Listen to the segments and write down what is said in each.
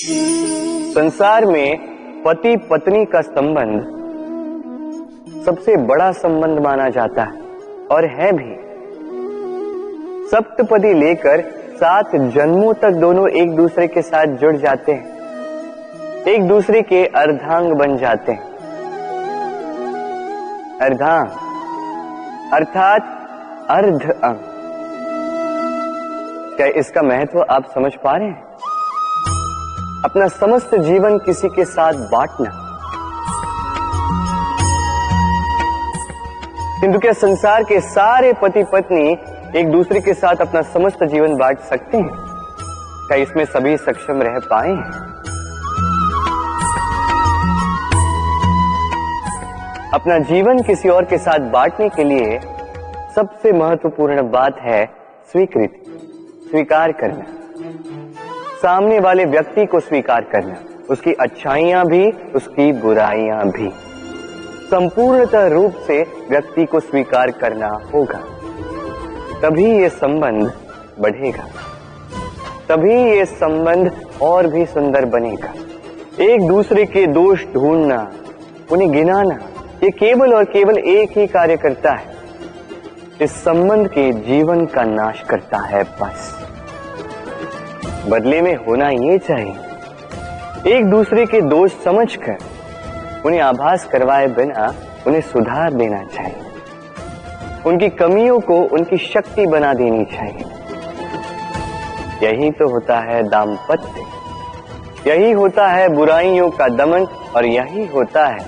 संसार में पति पत्नी का संबंध सबसे बड़ा संबंध माना जाता है और है भी। सप्तपदी लेकर 7 जन्मों तक दोनों एक दूसरे के साथ जुड़ जाते हैं, एक दूसरे के अर्धांग बन जाते हैं। अर्धांग अर्थात अर्ध अंग। क्या इसका महत्व आप समझ पा रहे हैं? अपना समस्त जीवन किसी के साथ बांटना। किंतु क्या संसार के सारे पति पत्नी एक दूसरे के साथ अपना समस्त जीवन बांट सकते हैं? क्या इसमें सभी सक्षम रह पाए हैं? अपना जीवन किसी और के साथ बांटने के लिए सबसे महत्वपूर्ण बात है स्वीकृति, स्वीकार करना। सामने वाले व्यक्ति को स्वीकार करना, उसकी अच्छाइयां भी, उसकी बुराइयां भी। संपूर्णतः रूप से व्यक्ति को स्वीकार करना होगा, तभी ये संबंध बढ़ेगा, तभी ये संबंध और भी सुंदर बनेगा। एक दूसरे के दोष ढूंढना, उन्हें गिनाना, ये केवल और केवल एक ही कार्य करता है, इस संबंध के जीवन का नाश करता है। बस बदले में होना ये चाहिए, एक दूसरे के दोष समझकर उन्हें आभास करवाए बिना उन्हें सुधार देना चाहिए, उनकी कमियों को उनकी शक्ति बना देनी चाहिए। यही तो होता है दाम्पत्य, यही होता है बुराइयों का दमन और यही होता है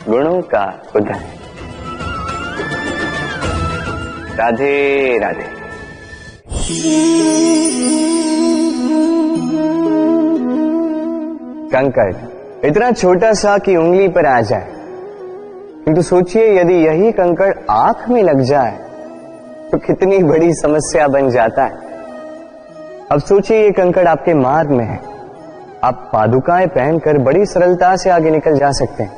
गुणों का उदय। राधे राधे। कंकड़ इतना छोटा सा कि उंगली पर आ जाए, किंतु सोचिए यदि यही कंकड़ आंख में लग जाए तो कितनी बड़ी समस्या बन जाता है। अब सोचिए ये कंकड़ आपके मार्ग में है, आप पादुकाएं पहनकर बड़ी सरलता से आगे निकल जा सकते हैं,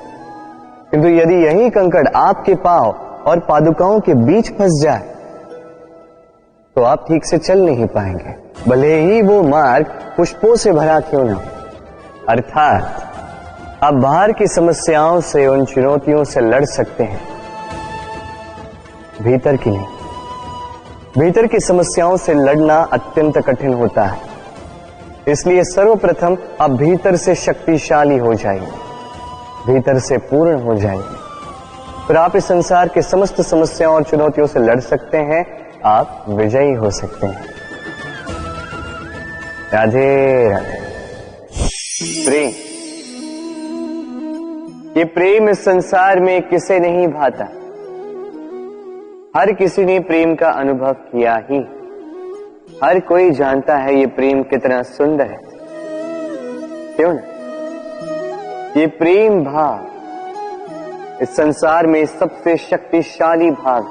किंतु यदि यही कंकड़ आपके पांव और पादुकाओं के बीच फंस जाए तो आप ठीक से चल नहीं पाएंगे, भले ही वो मार्ग पुष्पों से भरा क्यों न हो। अर्थात आप बाहर की समस्याओं से, उन चुनौतियों से लड़ सकते हैं, भीतर की नहीं। भीतर की समस्याओं से लड़ना अत्यंत कठिन होता है, इसलिए सर्वप्रथम आप भीतर से शक्तिशाली हो जाइए, भीतर से पूर्ण हो जाइए, फिर आप इस संसार के समस्त समस्याओं और चुनौतियों से लड़ सकते हैं, आप विजयी हो सकते हैं। राधे राधे। प्रेम, ये प्रेम इस संसार में किसे नहीं भाता, हर किसी ने प्रेम का अनुभव किया ही, हर कोई जानता है ये प्रेम कितना सुंदर है, क्यों ना? ये प्रेम भाव इस संसार में सबसे शक्तिशाली भाव।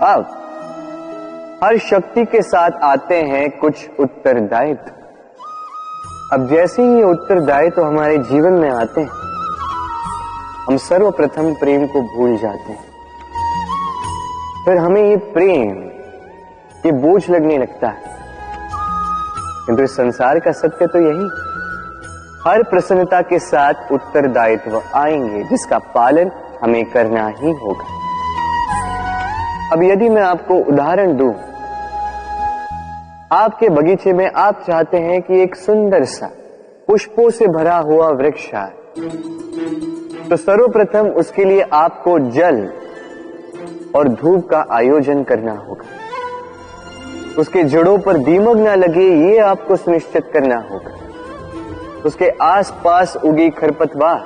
अब हर शक्ति के साथ आते हैं कुछ उत्तरदायित्व। अब जैसे ही ये उत्तरदायित्व हमारे जीवन में आते हैं, हम सर्वप्रथम प्रेम को भूल जाते हैं, फिर हमें ये प्रेम ये बोझ लगने लगता है। किंतु इस संसार का सत्य तो यही, हर प्रसन्नता के साथ उत्तरदायित्व आएंगे जिसका पालन हमें करना ही होगा। अब यदि मैं आपको उदाहरण दूं, आपके बगीचे में आप चाहते हैं कि एक सुंदर सा पुष्पों से भरा हुआ वृक्ष आए, तो सर्वप्रथम उसके लिए आपको जल और धूप का आयोजन करना होगा, उसके जड़ों पर दीमक न लगे ये आपको सुनिश्चित करना होगा, उसके आसपास उगी खरपतवार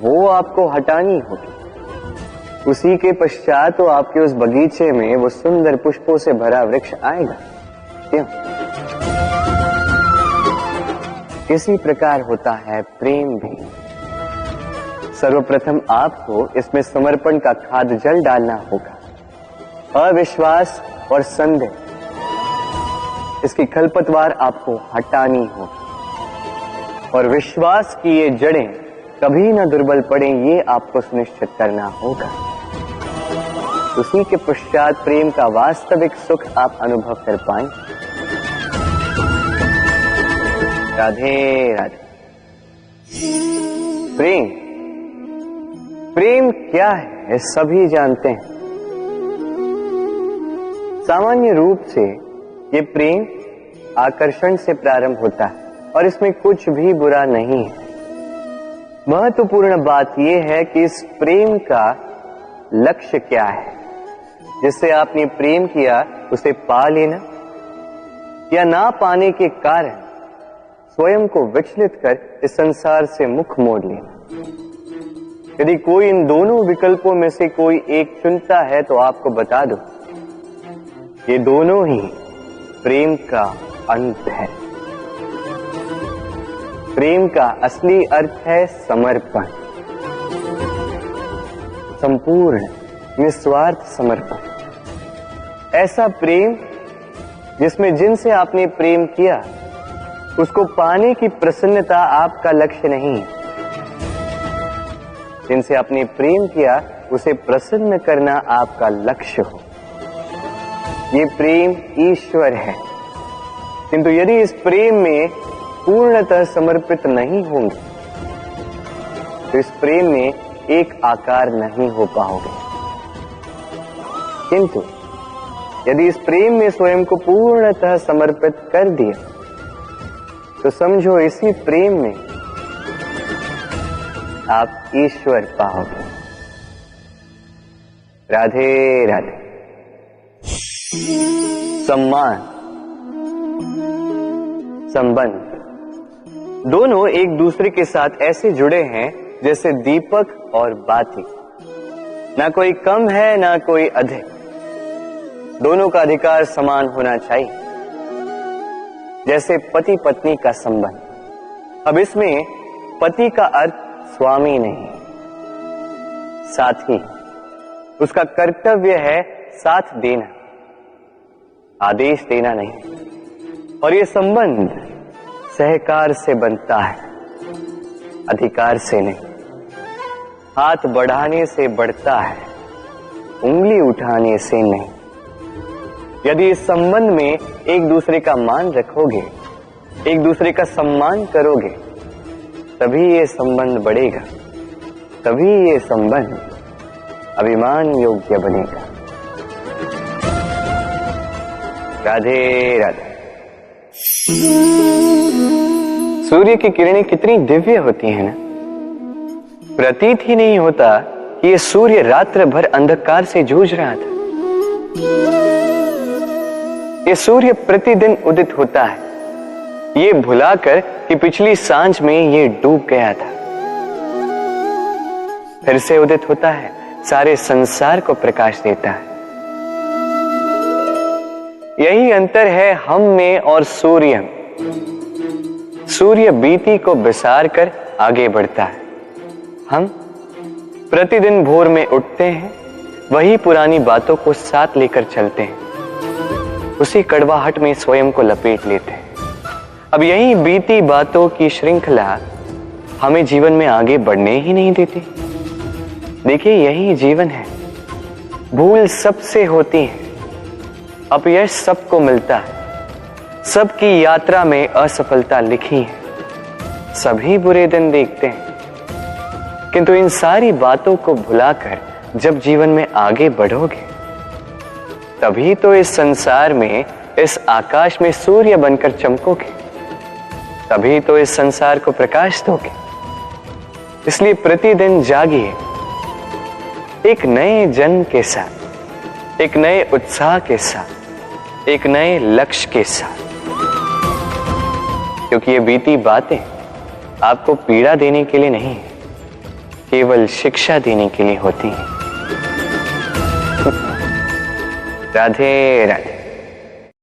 वो आपको हटानी होगी, उसी के पश्चात तो आपके उस बगीचे में वो सुंदर पुष्पों से भरा वृक्ष आएगा। क्यों? इसी प्रकार होता है प्रेम भी। सर्वप्रथम आपको इसमें समर्पण का खाद जल डालना होगा, अविश्वास और संदेह इसकी खरपतवार आपको हटानी होगी, और विश्वास की ये जड़ें कभी ना दुर्बल पड़े ये आपको सुनिश्चित करना होगा। उसी के पश्चात प्रेम का वास्तविक सुख आप अनुभव कर पाएंगे। राधे राधे। प्रेम, प्रेम क्या है सभी जानते हैं। सामान्य रूप से ये प्रेम आकर्षण से प्रारंभ होता है और इसमें कुछ भी बुरा नहीं है। महत्वपूर्ण बात यह है कि इस प्रेम का लक्ष्य क्या है। जिससे आपने प्रेम किया उसे पा लेना या ना पाने के कारण स्वयं को विचलित कर इस संसार से मुख मोड़ लेना। यदि कोई इन दोनों विकल्पों में से कोई एक चुनता है तो आपको बता दो, ये दोनों ही प्रेम का अंत है। प्रेम का असली अर्थ है समर्पण, संपूर्ण निस्वार्थ समर्पण। ऐसा प्रेम जिसमें जिनसे आपने प्रेम किया उसको पाने की प्रसन्नता आपका लक्ष्य नहीं है। जिनसे आपने प्रेम किया उसे प्रसन्न करना आपका लक्ष्य हो। ये प्रेम ईश्वर है, किंतु यदि इस प्रेम में पूर्णतः समर्पित नहीं होंगे तो इस प्रेम में एक आकार नहीं हो पाओगे। किंतु यदि इस प्रेम में स्वयं को पूर्णतः समर्पित कर दिया तो समझो इसी प्रेम में आप ईश्वर पाओगे। राधे राधे। सम्मान, संबंध दोनों एक दूसरे के साथ ऐसे जुड़े हैं जैसे दीपक और बाती। ना कोई कम है ना कोई अधिक, दोनों का अधिकार समान होना चाहिए। जैसे पति पत्नी का संबंध। अब इसमें पति का अर्थ स्वामी नहीं, साथी। उसका कर्तव्य है साथ देना, आदेश देना नहीं। और ये संबंध सहकार से बनता है, अधिकार से नहीं। हाथ बढ़ाने से बढ़ता है, उंगली उठाने से नहीं। यदि इस संबंध में एक दूसरे का मान रखोगे, एक दूसरे का सम्मान करोगे, तभी ये संबंध बढ़ेगा, तभी ये संबंध अभिमान योग्य बनेगा। राधे राधे। सूर्य की किरणें कितनी दिव्य होती हैं ना। प्रतीत ही नहीं होता कि ये सूर्य रात्र भर अंधकार से जूझ रहा था। ये सूर्य प्रतिदिन उदित होता है, ये भुलाकर कि पिछली सांझ में ये डूब गया था। फिर से उदित होता है, सारे संसार को प्रकाश देता है। यही अंतर है हम में और सूर्य में। सूर्य बीती को बिसार कर आगे बढ़ता है। हम प्रतिदिन भोर में उठते हैं, वही पुरानी बातों को साथ लेकर चलते हैं, उसी कड़वाहट में स्वयं को लपेट लेते हैं। अब यही बीती बातों की श्रृंखला हमें जीवन में आगे बढ़ने ही नहीं देती। देखिए, यही जीवन है। भूल सबसे होती है, अपयश सबको मिलता है, सबकी यात्रा में असफलता लिखी है, सभी बुरे दिन देखते हैं। किंतु इन सारी बातों को भुलाकर जब जीवन में आगे बढ़ोगे, तभी तो इस संसार में, इस आकाश में सूर्य बनकर चमकोगे, तभी तो इस संसार को प्रकाश दोगे। इसलिए प्रतिदिन जागिए, एक नए जन्म के साथ, एक नए उत्साह के साथ, एक नए लक्ष्य के साथ। क्योंकि ये बीती बातें आपको पीड़ा देने के लिए नहीं, केवल शिक्षा देने के लिए होती हैं। राधे राधे।